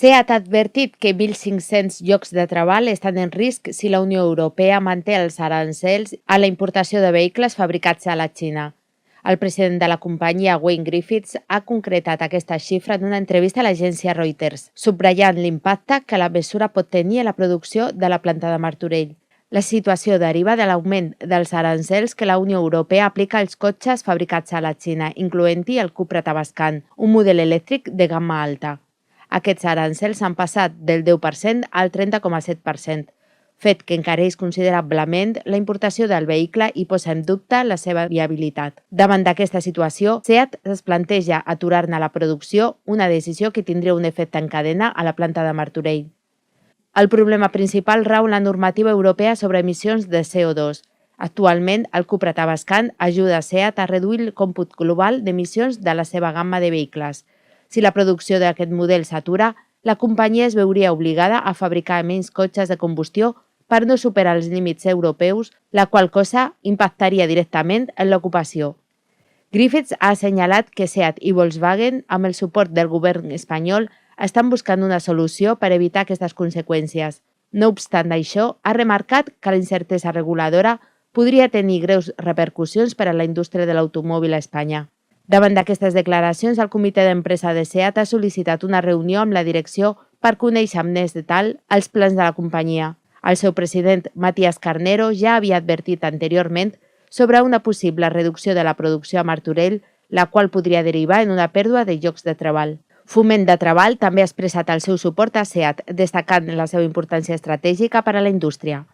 SEAT ha advertit que 1.500 llocs de treball estan en risc si la Unió Europea manté els arancels a la importació de vehicles fabricats a la Xina. El president de la companyia, Wayne Griffiths, ha concretat aquesta xifra en una entrevista a l'agència Reuters, subratllant l'impacte que la mesura pot tenir a la producció de la planta de Martorell. La situació deriva de l'augment dels arancels que la Unió Europea aplica als cotxes fabricats a la Xina, incloent-hi el Cupra Tavascan, un model elèctric de gamma alta. Aquests arancels han passat del 10% al 30,7%, fet que encareix considerablement la importació del vehicle i posa en dubte la seva viabilitat. Davant d'aquesta situació, SEAT es planteja aturar-ne la producció, una decisió que tindria un efecte en cadena a la planta de Martorell. El problema principal rau en la normativa europea sobre emissions de CO2. Actualment, el Cupra Tavascan ajuda a SEAT a reduir el còmput global d'emissions de la seva gamma de vehicles. Si la producció d'aquest model s'atura, la companyia es veuria obligada a fabricar menys cotxes de combustió per no superar els límits europeus, la qual cosa impactaria directament en l'ocupació. Griffiths ha assenyalat que SEAT i Volkswagen, amb el suport del govern espanyol, estan buscant una solució per evitar aquestes conseqüències. No obstant això, ha remarcat que la incertesa reguladora podria tenir greus repercussions per a la indústria de l'automòbil a Espanya. Davant d'aquestes declaracions, el comitè d'empresa de SEAT ha sol·licitat una reunió amb la direcció per conèixer amb més detall els plans de la companyia. El seu president, Matías Carnero, ja havia advertit anteriorment sobre una possible reducció de la producció a Martorell, la qual podria derivar en una pèrdua de llocs de treball. Foment de Treball també ha expressat el seu suport a SEAT, destacant la seva importància estratègica per a la indústria.